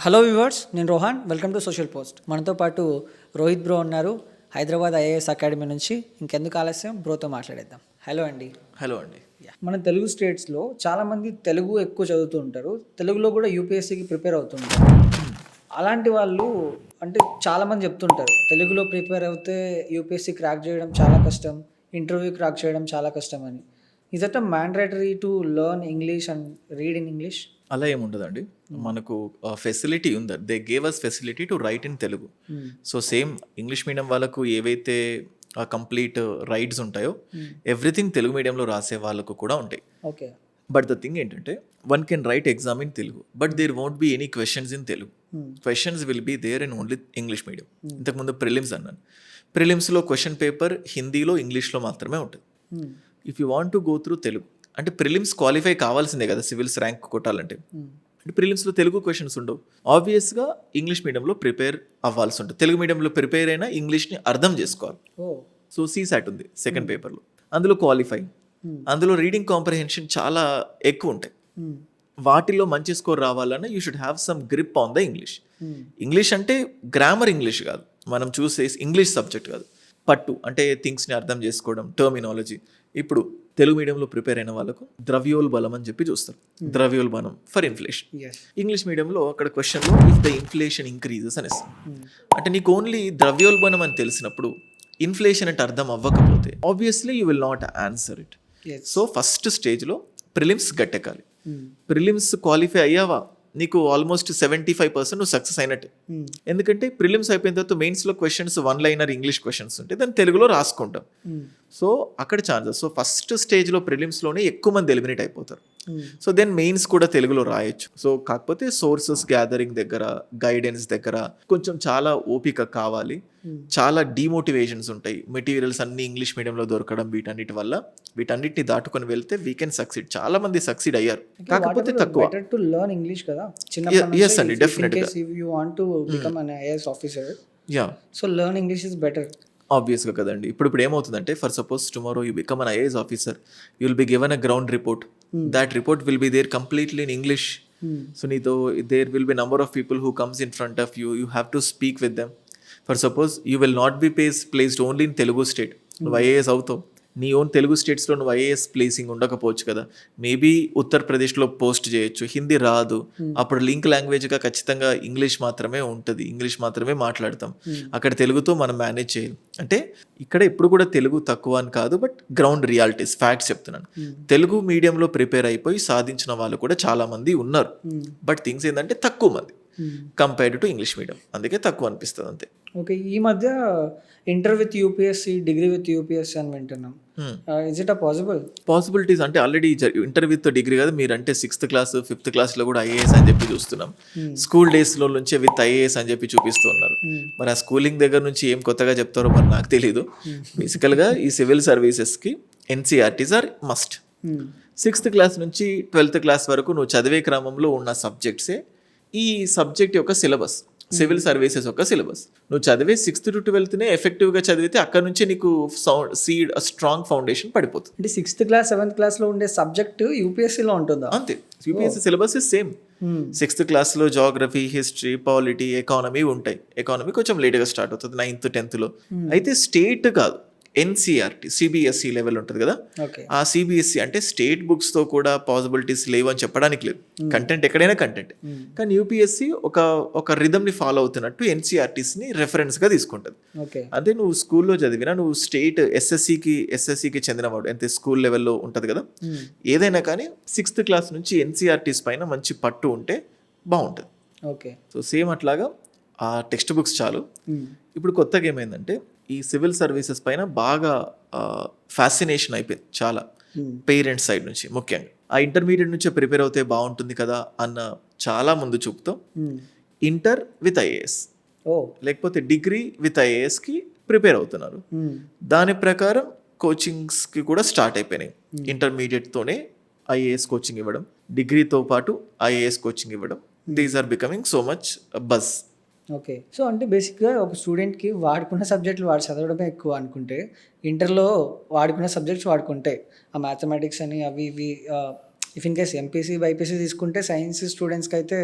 Hello viewers, నేను Rohan. Welcome to social post. మనతో పాటు రోహిత్ బ్రో ఉన్నారు, హైదరాబాద్ ఐఏఎస్ అకాడమీ నుంచి. ఇంకెందుకు ఆలస్యం, బ్రోతో మాట్లాడేద్దాం. హలో అండి. హలో అండి. మన తెలుగు స్టేట్స్లో చాలామంది తెలుగు ఎక్కువ చదువుతూ ఉంటారు, తెలుగులో కూడా యూపీఎస్సీకి ప్రిపేర్ అవుతుంటారు. అలాంటి వాళ్ళు అంటే చాలామంది చెప్తుంటారు, తెలుగులో ప్రిపేర్ అవుతే యూపీఎస్సీ క్రాక్ చేయడం చాలా కష్టం, ఇంటర్వ్యూ క్రాక్ చేయడం చాలా కష్టం అని. Is that mandatory to learn English and read in English? అలా ఏముండదండి, మనకు ఫెసిలిటీ ఉంది. They gave us facility to write in Telugu. So same English medium వాళ్ళకు ఏవైతే కంప్లీట్ రైట్స్ ఉంటాయో ఎవ్రీథింగ్ తెలుగు మీడియంలో రాసే వాళ్ళకు కూడా ఉంటాయి. ఓకే. బట్ ద థింగ్ ఏంటంటే one can write exam in Telugu, but there won't be any questions in Telugu. Questions will be there in only English medium. ఇంతకుముందు ప్రిలిమ్స్ అన్నాను, ప్రిలిమ్స్లో క్వశ్చన్ పేపర్ హిందీలో ఇంగ్లీష్లో మాత్రమే ఉంటుంది. If you want to go through Telugu అంటే prelims qualify కావాల్సిందే కదా civils rank కొట్టాలంటే. అంటే ప్రిలిమ్స్లో తెలుగు క్వశ్చన్స్ ఉండవు. ఆబ్వియస్గా ఇంగ్లీష్ మీడియంలో ప్రిపేర్ అవ్వాల్సి ఉంటుంది. తెలుగు మీడియంలో ప్రిపేర్ అయినా ఇంగ్లీష్ని అర్థం చేసుకోవాలి. సో సీసాట్ ఉంది సెకండ్ పేపర్లో, అందులో క్వాలిఫై, అందులో రీడింగ్ కాంప్రహెన్షన్ చాలా ఎక్కువ ఉంటాయి. వాటిల్లో మంచి స్కోర్ రావాలన్నా you should have some grip on the English. English అంటే గ్రామర్ ఇంగ్లీష్ కాదు, మనం చూసే ఇంగ్లీష్ సబ్జెక్ట్ కాదు, పట్టు అంటే థింగ్స్ని అర్థం చేసుకోవడం, టర్మినాలజీ. ఇప్పుడు తెలుగు మీడియంలో ప్రిపేర్ అయిన వాళ్ళకు ద్రవ్యోల్బలం అని చెప్పి చూస్తారు, ద్రవ్యోల్బణం ఫర్ ఇన్ఫ్లేషన్. ఇంగ్లీష్ మీడియంలో అక్కడ క్వశ్చన్లో ఇఫ్ ద ఇన్ఫ్లేషన్ ఇంక్రీజెస్ అని ఇస్తుంది. అంటే నీకు ఓన్లీ ద్రవ్యోల్బణం అని తెలిసినప్పుడు ఇన్ఫ్లేషన్ అంటే అర్థం అవ్వకపోతే obviously you will not answer it. So first స్టేజ్లో ప్రిలిమ్స్ గట్టెక్కాలి. ప్రిలిమ్స్ క్వాలిఫై అయ్యావా, నీకు ఆల్మోస్ట్ 75% నువ్వు సక్సెస్ అయినట్టే. ఎందుకంటే ప్రిలిమ్స్ అయిపోయిన తర్వాత మెయిన్స్లో questions one liner English questions ఉంటాయి, దాన్ని తెలుగులో రాసుకుంటాం. సో అక్కడ ఛాన్సెస్. సో ఫస్ట్ స్టేజ్లో ప్రిలిమ్స్లోనే ఎక్కువ మంది ఎలిమినేట్ అయిపోతారు. సో దెన్ మెయిన్స్ కూడా తెలుగులో రాయొచ్చు. సో కాకపోతే సోర్సెస్ గ్యాదరింగ్ దగ్గర, గైడెన్స్ దగ్గర కొంచెం చాలా ఓపిక కావాలి, చాలా డిమోటివేషన్స్ ఉంటాయి. మెటీరియల్స్ అన్ని ఇంగ్లీష్ మీడియంలో దొరకడం, వీటన్నిటిని దాటుకొని వెళ్తే వీ కెన్ సక్సీడ్. చాలా మంది సక్సీడ్ అయ్యారు, కాకపోతే తక్కువ. టు లెర్న్ ఇంగ్లీష్ కదా yes అండి, డెఫినెట్గా. If you want to become an IAS officer, yeah, so learn English is better. ఆబ్వియస్గా కదండి. ఇప్పుడు ఏమవుతుందంటే, for suppose tomorrow you become an IAS officer, you will be given a ground report. That report will be there completely in English. So నీతో there will be number of people who comes in front of you, you have to speak with them. For suppose you will not be placed only in Telugu state. నువ్వు IAS అవుతావు, నీ own Telugu స్టేట్స్లో నువ్వు IAS placing ఉండకపోవచ్చు కదా. Maybe ఉత్తరప్రదేశ్లో post చేయొచ్చు, హిందీ రాదు, అప్పుడు లింక్ లాంగ్వేజ్గా ఖచ్చితంగా ఇంగ్లీష్ మాత్రమే ఉంటుంది, ఇంగ్లీష్ మాత్రమే మాట్లాడతాం. అక్కడ తెలుగుతో మనం మేనేజ్ చేయాలి. అంటే ఇక్కడ ఎప్పుడు కూడా తెలుగు తక్కువ అని కాదు, బట్ గ్రౌండ్ రియాలిటీస్, ఫ్యాక్ట్స్ చెప్తున్నాను. తెలుగు మీడియంలో ప్రిపేర్ అయిపోయి సాధించిన వాళ్ళు కూడా చాలా మంది ఉన్నారు, బట్ థింగ్స్ ఏంటంటే తక్కువ మంది కంపేర్డ్ టు ఇంగ్లీష్ మీడియం, అందుకే తక్కువ అనిపిస్తుంది అంతే. ఓకే. ఈ మధ్య inter with UPSC, degree with UPSC అని వింటున్నాం. ఇస్ ఇట్ పాసిబిలిటీస్ అంటే ఆల్రెడీ ఇంటర్ విత్ డిగ్రీ కదా, మీరంటే 6th క్లాస్ 5th క్లాస్లో కూడా ఐఏఎస్ అని చెప్పి చూస్తున్నాం. స్కూల్ డేస్లో నుంచే విత్ ఐఏఎస్ అని చెప్పి చూపిస్తూ ఉన్నారు. మరి ఆ స్కూలింగ్ దగ్గర నుంచి ఏం కొత్తగా చెప్తారో మరి నాకు తెలీదు. బేసికల్గా ఈ సివిల్ సర్వీసెస్కి NCERTs are must. 6th class నుంచి 12th క్లాస్ వరకు నువ్వు చదివే క్రమంలో ఉన్న సబ్జెక్ట్సే ఈ సబ్జెక్ట్ యొక్క సిలబస్, సివిల్ సర్వీసెస్ యొక్క సిలబస్. నువ్వు చదివే 6th to 12th ఎఫెక్టివ్గా చదివితే అక్కడ నుంచి నీకు స్ట్రాంగ్ ఫౌండేషన్ పడిపోతుంది. అంటే 6th క్లాస్ 7th క్లాస్లో ఉండే సబ్జెక్ట్ యూపీఎస్సీలో ఉంటుందా? అంతే, UPSC syllabus is same. 6th క్లాస్లో జాగ్రఫీ, హిస్టరీ, పాలిటీ, ఎకానమీ ఉంటాయి. ఎకానమీ కొంచెం లేట్గా స్టార్ట్ అవుతుంది 9th 10th. అయితే స్టేట్ కాదు, ఎన్సీఆర్టీ సిబిఎస్ఈ లెవెల్ ఉంటుంది కదా, ఆ సిబిఎస్ఈ అంటే స్టేట్ బుక్స్తో కూడా పాసిబిలిటీస్ లేవు అని చెప్పడానికి లేదు. కంటెంట్ ఎక్కడైనా కంటెంట్. కానీ యూపీఎస్సీ ఒక రిథమ్ని ఫాలో అవుతున్నట్టు ఎన్సీఆర్టీస్ని రెఫరెన్స్గా తీసుకుంటుంది. అదే నువ్వు స్కూల్లో చదివినా, నువ్వు స్టేట్ ఎస్ఎస్సికి చెందినవాడు, అంటే స్కూల్ లెవెల్లో ఉంటుంది కదా, ఏదైనా కానీ 6th క్లాస్ నుంచి ఎన్సీఆర్టీస్ పైన మంచి పట్టు ఉంటే బాగుంటుంది. ఓకే. సో సేమ్ అట్లాగా ఆ టెక్స్ట్ బుక్స్ చాలు. ఇప్పుడు కొత్తగా ఏమైందంటే ఈ సివిల్ సర్వీసెస్ పైన బాగా ఫ్యాసినేషన్ అయిపోయింది చాలా, పేరెంట్స్ సైడ్ నుంచి ముఖ్యంగా. ఆ ఇంటర్మీడియట్ నుంచే ప్రిపేర్ అవుతే బాగుంటుంది కదా అన్న చాలా ముందు చూపుతాం. ఇంటర్ విత్ ఐఏఎస్ లేకపోతే డిగ్రీ విత్ ఐఏఎస్కి ప్రిపేర్ అవుతున్నారు. దాని ప్రకారం కోచింగ్స్కి కూడా స్టార్ట్ అయిపోయినాయి. ఇంటర్మీడియట్తోనే ఐఏఎస్ కోచింగ్ ఇవ్వడం, డిగ్రీతో పాటు ఐఏఎస్ కోచింగ్ ఇవ్వడం. These are becoming so much buzz. Okay. So అంటే బేసిక్గా ఒక స్టూడెంట్కి వాడుకున్న సబ్జెక్టులు వాడు చదవడమే ఎక్కువ అనుకుంటే, ఇంటర్లో వాడుకున్న సబ్జెక్ట్స్ వాడుకుంటే, ఆ మ్యాథమెటిక్స్ అని అవి ఇవి if in case MPC BiPC తీసుకుంటే సైన్స్ స్టూడెంట్స్కి అయితే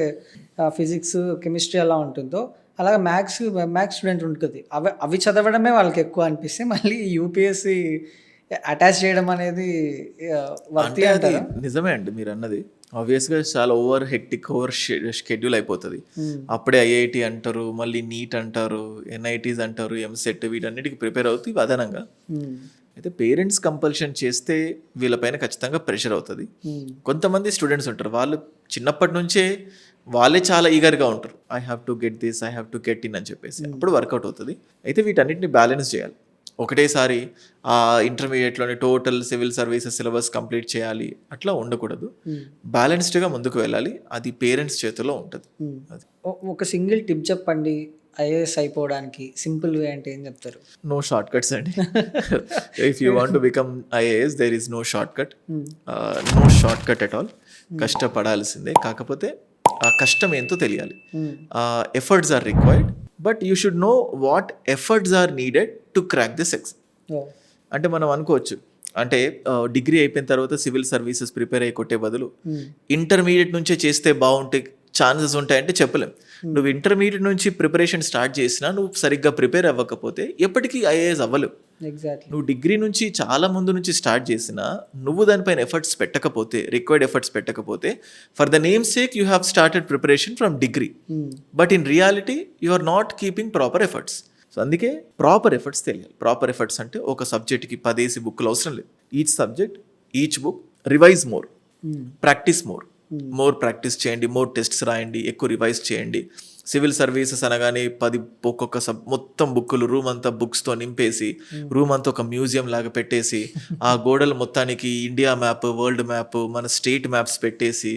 ఫిజిక్స్ కెమిస్ట్రీ ఎలా ఉంటుందో అలాగే మ్యాథ్స్ స్టూడెంట్ ఉంటుంది. అవి చదవడమే వాళ్ళకి ఎక్కువ అనిపిస్తే మళ్ళీ యూపీఎస్సి అటాచ్ చేయడం అనేది వర్తి అంటే అది అంటారా? నిజమే అండి మీరు అన్నది. ఆబ్వియస్గా చాలా ఓవర్ హెక్టిక్ ఓవర్ షెడ్యూల్ అయిపోతుంది. అప్పుడే ఐఐటి అంటారు, మళ్ళీ నీట్ అంటారు, ఎన్ఐటీస్ అంటారు, ఎంసెట్, వీటన్నిటికి ప్రిపేర్ అవుతూ ఇవి అదనంగా. అయితే పేరెంట్స్ కంపల్షన్ చేస్తే వీళ్ళపైన ఖచ్చితంగా ప్రెషర్ అవుతుంది. కొంతమంది స్టూడెంట్స్ ఉంటారు, వాళ్ళు చిన్నప్పటి నుంచే వాళ్ళే చాలా ఈగర్గా ఉంటారు. I have to get this, I have to get in అని చెప్పేసి అప్పుడు వర్కౌట్ అవుతుంది. అయితే వీటన్నిటిని బ్యాలెన్స్ చేయాలి. ఒకటేసారి ఆ ఇంటర్మీడియట్లోనే total civil services syllabus complete చేయాలి అట్లా ఉండకూడదు. బ్యాలెన్స్డ్గా ముందుకు వెళ్ళాలి. అది పేరెంట్స్ చేతిలో ఉంటుంది. అది ఒక సింగిల్ టిప్ చెప్పండి ఐఏఎస్ అయిపోవడానికి, సింపుల్ వే అంటే ఏం చెప్తారు? నో షార్ట్ కట్స్ అండి. If you want to become IAS there is no short cut, no short cut at all. కష్టపడాల్సిందే, కాకపోతే ఆ కష్టం ఏంటో తెలియాలి. Efforts are required, but you should know what efforts are needed to crack this exam. అంటే మనం అనుకోవచ్చు, అంటే డిగ్రీ అయిపోయిన తర్వాత సివిల్ సర్వీసెస్ ప్రిపేర్ అయ్యి కొట్టే బదులు ఇంటర్మీడియట్ నుంచే చేస్తే బాగుంటే ఛాన్సెస్ ఉంటాయంటే చెప్పలేం. నువ్వు ఇంటర్మీడియట్ నుంచి ప్రిపరేషన్ స్టార్ట్ చేసినా నువ్వు సరిగ్గా ప్రిపేర్ అవ్వకపోతే ఎప్పటికీ ఐఏఎస్ అవ్వలేవు. ఎగ్జాక్ట్లీ. నువ్వు డిగ్రీ నుంచి చాలా ముందు నుంచి స్టార్ట్ చేసినా నువ్వు దానిపైన ఎఫర్ట్స్ పెట్టకపోతే, రిక్వైర్డ్ ఎఫర్ట్స్ పెట్టకపోతే, for the name sake you have started preparation from degree, but in reality you are not keeping proper efforts. So అందుకే ప్రాపర్ ఎఫర్ట్స్ తెలియాలి. ప్రాపర్ ఎఫర్ట్స్ అంటే ఒక సబ్జెక్ట్కి 10 బుక్లు అవసరం లేదు. Each subject, each book, revise more, practice more practice చేయండి, more tests రాయండి, ఎక్కువ రివైజ్ చేయండి. సివిల్ సర్వీసెస్ అనగానే 10 ఒక్కొక్క మొత్తం బుక్కులు రూమ్ అంతా బుక్స్తో నింపేసి రూమ్ అంతా ఒక మ్యూజియం లాగా పెట్టేసి ఆ గోడలు మొత్తానికి ఇండియా మ్యాప్, వరల్డ్ మ్యాప్, మన స్టేట్ మ్యాప్స్ పెట్టేసి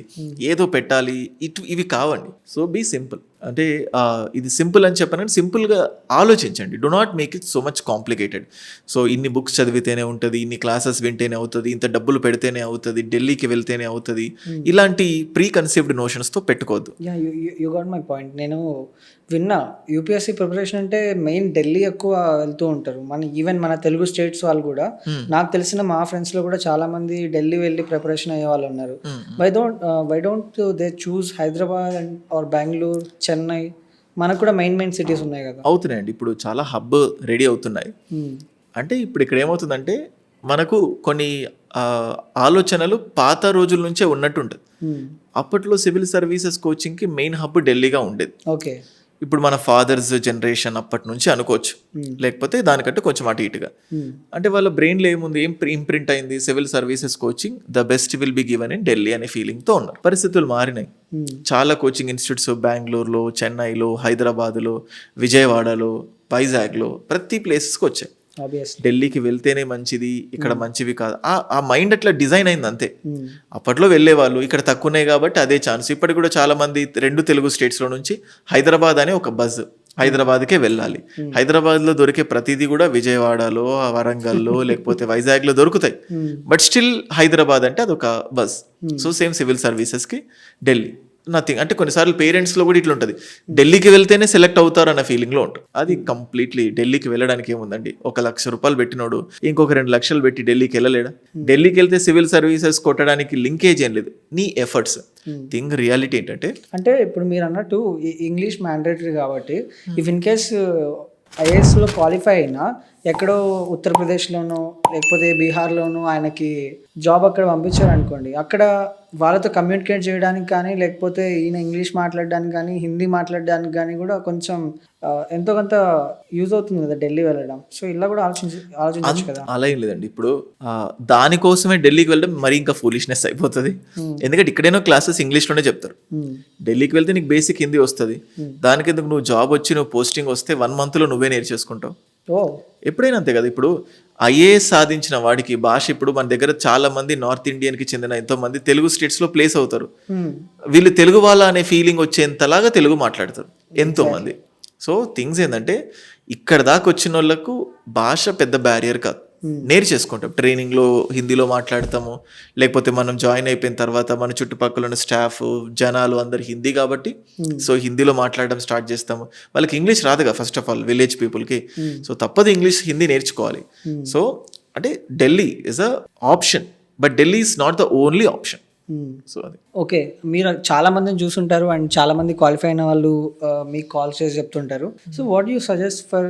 ఏదో పెట్టాలి. ఇవి కావండి. So be simple. అంటే ఇది సింపుల్ అని చెప్పాను, సింపుల్గా ఆలోచించండి. Do not make it so much complicated. So ఇన్ని బుక్స్ చదివితేనే ఉంటుంది, ఇన్ని క్లాసెస్ వింటేనే అవుతుంది, ఇంత డబ్బులు పెడితేనే అవుతుంది, ఢిల్లీకి వెళ్తేనే అవుతుంది, ఇలాంటి ప్రీ కన్సీవ్డ్ నోషన్స్తో పెట్టుకోవద్దు. You got my point. నేను విన్నా యూపీఎస్సీ ప్రిపరేషన్ అంటే మెయిన్ ఢిల్లీ ఎక్కువ వెళ్తూ ఉంటారు. ఈవెన్ మన తెలుగు స్టేట్స్ వాళ్ళు కూడా, నాకు తెలిసిన మా ఫ్రెండ్స్లో కూడా చాలా మంది ఢిల్లీ వెళ్ళి ప్రిపరేషన్ అయ్యే వాళ్ళు ఉన్నారు. Why don't they choose Hyderabad or Bengaluru, Chennai? మనకు కూడా మెయిన్ సిటీస్ ఉన్నాయి కదా. అవుతున్నాయండి, ఇప్పుడు చాలా హబ్ రెడీ అవుతున్నాయి. అంటే ఇప్పుడు ఇక్కడ ఏమవుతుందంటే మనకు కొన్ని ఆలోచనలు పాత రోజుల నుంచే ఉన్నట్టు ఉంటుంది. అప్పట్లో సివిల్ సర్వీసెస్ కోచింగ్కి మెయిన్ హబ్ ఢిల్లీగా ఉండేది. ఓకే. ఇప్పుడు మన ఫాదర్స్ జనరేషన్ అప్పటి నుంచి అనుకోవచ్చు, లేకపోతే దానికంటే కొంచెం అటు ఇటుగా. అంటే వాళ్ళ బ్రెయిన్లో ఏముంది, ఏం ఇంప్రింట్ అయింది, civil services coaching the best will be given in Delhi అనే ఫీలింగ్తో ఉన్నారు. పరిస్థితులు మారినాయి. చాలా కోచింగ్ ఇన్స్టిట్యూట్స్ బెంగళూరులో, చెన్నైలో, హైదరాబాద్లో, విజయవాడలో, వైజాగ్లో, ప్రతి ప్లేసెస్కి వచ్చాయి. ఢిల్లీకి వెళ్తేనే మంచిది, ఇక్కడ మంచివి కాదు, ఆ మైండ్ అట్లా డిజైన్ అయింది అంతే. అప్పట్లో వెళ్ళే వాళ్ళు ఇక్కడ తక్కువనే కాబట్టి అదే ఛాన్స్. ఇప్పటికి కూడా చాలా మంది 2 తెలుగు స్టేట్స్లో నుంచి హైదరాబాద్ అనే ఒక బజ్, హైదరాబాద్కే వెళ్ళాలి. హైదరాబాద్లో దొరికే ప్రతిదీ కూడా విజయవాడలో, వరంగల్లో, లేకపోతే వైజాగ్లో దొరుకుతాయి. బట్ స్టిల్ హైదరాబాద్ అంటే అదొక బజ్. సో సేమ్ సివిల్ సర్వీసెస్కి ఢిల్లీ నథింగ్. అంటే కొన్నిసార్లు పేరెంట్స్లో కూడా ఇట్లా ఉంటుంది, ఢిల్లీకి వెళ్తేనే సెలెక్ట్ అవుతారు అన్న ఫీలింగ్లో ఉంటుంది. అది కంప్లీట్లీ ఢిల్లీకి వెళ్ళడానికి ఏముందండి, 1 లక్ష రూపాయలు పెట్టినోడు ఇంకొక 2 లక్షలు పెట్టి ఢిల్లీకి వెళ్ళలేడా? ఢిల్లీకి వెళ్తే సివిల్ సర్వీసెస్ కొట్టడానికి లింకేజ్ ఏం లేదు, నీ ఎఫర్ట్స్. థింగ్ రియాలిటీ ఏంటంటే, అంటే ఇప్పుడు మీరు అన్నట్టు ఇంగ్లీష్ మ్యాండేటరీ కాబట్టి ఇఫ్ ఇన్ కేస్ ఐఏఎస్లో క్వాలిఫై అయినా ఎక్కడో ఉత్తరప్రదేశ్లోనో లేకపోతే బీహార్లోనో ఆయనకి జాబ్ అక్కడ పంపించారు అనుకోండి, అక్కడ వాళ్ళతో కమ్యూనికేట్ చేయడానికి కానీ, లేకపోతే ఈయన ఇంగ్లీష్ మాట్లాడడానికి కానీ, హిందీ మాట్లాడడానికి కానీ కూడా కొంచెం ఎంతో కొంత యూజ్ అవుతుంది కదా ఢిల్లీ వెళ్ళడం. సో ఇలా కూడా ఆలోచించవచ్చు కదా. అలా ఏం లేదండి. ఇప్పుడు దానికోసమే ఢిల్లీకి వెళ్ళడం మరి ఇంకా ఫూలిష్నెస్ అయిపోతుంది. ఎందుకంటే ఇక్కడేనో క్లాసెస్ ఇంగ్లీష్లోనే చెప్తారు. ఢిల్లీకి వెళ్తే నీకు బేసిక్ హిందీ వస్తుంది. దానికి ఎందుకు నువ్వు జాబ్ వచ్చి నువ్వు పోస్టింగ్ వస్తే 1 monthలో నువ్వే నేర్చేసుకుంటావు. ఎప్పుడైనా అంతే కదా. ఇప్పుడు ఐఏఎస్ సాధించిన వాడికి భాష, ఇప్పుడు మన దగ్గర చాలా మంది నార్త్ ఇండియన్కి చెందిన ఎంతో మంది తెలుగు స్టేట్స్లో ప్లేస్ అవుతారు. వీళ్ళు తెలుగు వాళ్ళ అనే ఫీలింగ్ వచ్చేంతలాగా తెలుగు మాట్లాడతారు ఎంతో మంది. సో థింగ్స్ ఏంటంటే ఇక్కడ దాకా వచ్చిన వాళ్ళకు భాష పెద్ద బ్యారియర్ కాదు, నేర్చేసుకుంటాం. ట్రైనింగ్లో హిందీలో మాట్లాడతాము, లేకపోతే మనం జాయిన్ అయిపోయిన తర్వాత మన చుట్టుపక్కల ఉన్న స్టాఫ్, జనాలు అందరు హిందీ కాబట్టి సో హిందీలో మాట్లాడడం స్టార్ట్ చేస్తాము. వాళ్ళకి ఇంగ్లీష్ రాదుగా ఫస్ట్ ఆఫ్ ఆల్, విలేజ్ పీపుల్కి. సో తప్పదు ఇంగ్లీష్, హిందీ నేర్చుకోవాలి. సో అంటే Delhi is a option, but Delhi is not the only option. So అది ఓకే, మీరు చాలా మందిని చూసుంటారు అండ్ చాలా మంది క్వాలిఫై అయిన వాళ్ళు మీకు కాల్ చేసి చెప్తుంటారు. So what you suggest for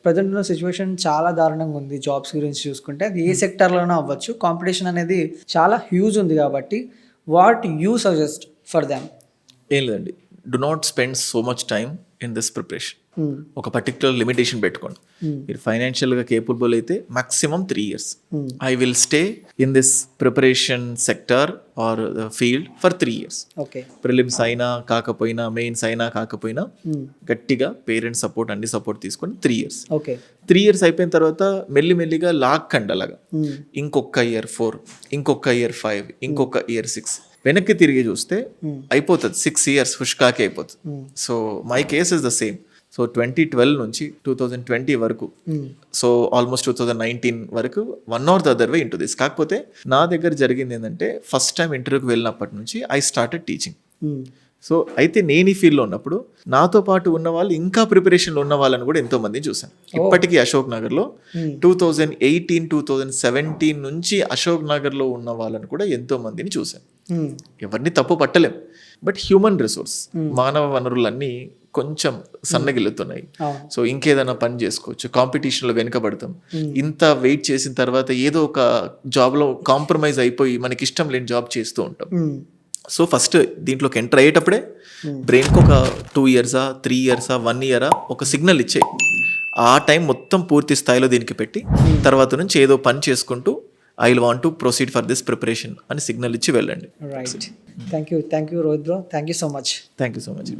present ఉన్న సిచ్యువేషన్ చాలా దారుణంగా ఉంది జాబ్స్ గురించి చూసుకుంటే, అది ఏ సెక్టర్లోనో అవ్వచ్చు, కాంపిటీషన్ అనేది చాలా హ్యూజ్ ఉంది కాబట్టి what you suggest for Dham? ఏం లేదండి, do not spend so much time in this preparation. ఒక పర్టికులర్ లిమిటేషన్ పెట్టుకోండి. మీరు ఫైనాన్షియల్గా కేపబుల్ అయితే maximum 3 years I will stay in this preparation sector are field for 3 years. Okay, prelims అయినా కాకపోయినా, mains అయినా కాకపోయినా, గట్టిగా పేరెంట్స్ సపోర్ట్ అన్ని సపోర్ట్ తీసుకొని 3 years. ఓకే, 3 years అయిపోయిన తర్వాత మెల్లిమెల్లిగా లాక్కండి అలాగా. ఇంకొక ఇయర్ 4, ఇంకొక ఇయర్ 5, ఇంకొక ఇయర్ 6, వెనక్కి తిరిగి చూస్తే అయిపోతుంది 6 years హుష్కాకి అయిపోతుంది. So my case is the same. So 2012 నుంచి 2020 వరకు, సో ఆల్మోస్ట్ 2019 వరకు one or the other way into this. కాకపోతే నా దగ్గర జరిగింది ఏంటంటే, ఫస్ట్ టైం ఇంటర్వ్యూకి వెళ్ళినప్పటి నుంచి ఐ స్టార్టెడ్ టీచింగ్. సో అయితే నేను ఈ ఫీల్డ్లో ఉన్నప్పుడు నాతో పాటు ఉన్న వాళ్ళు ఇంకా ప్రిపరేషన్లో ఉన్న వాళ్ళని కూడా ఎంతో మందిని చూశాను. ఇప్పటికీ అశోక్ నగర్లో 2018, 2017 నుంచి అశోక్ నగర్లో ఉన్న వాళ్ళని కూడా ఎంతో మందిని చూశాను. ఎవరిని తప్పు పట్టలేం, బట్ హ్యూమన్ రిసోర్స్, మానవ వనరులన్నీ కొంచెం సన్నగిల్లుతున్నాయి. సో ఇంకేదైనా పని చేసుకోవచ్చు, కాంపిటీషన్లో వెనుకబడతాం. ఇంత వెయిట్ చేసిన తర్వాత ఏదో ఒక జాబ్లో కాంప్రమైజ్ అయిపోయి మనకి ఇష్టం లేని జాబ్ చేస్తూ ఉంటాం. సో ఫస్ట్ దీంట్లోకి ఎంటర్ అయ్యేటప్పుడే బ్రెయిన్కి ఒక 2 years, 3 years, 1 year ఒక సిగ్నల్ ఇచ్చేయి. ఆ టైం మొత్తం పూర్తి స్థాయిలో దీనికి పెట్టి తర్వాత నుంచి ఏదో పని చేసుకుంటూ I will want to proceed for this preparation అని సిగ్నల్ ఇచ్చి వెళ్ళండి. Right. Thank you Rohit bro, thank you so much. Thank you so much.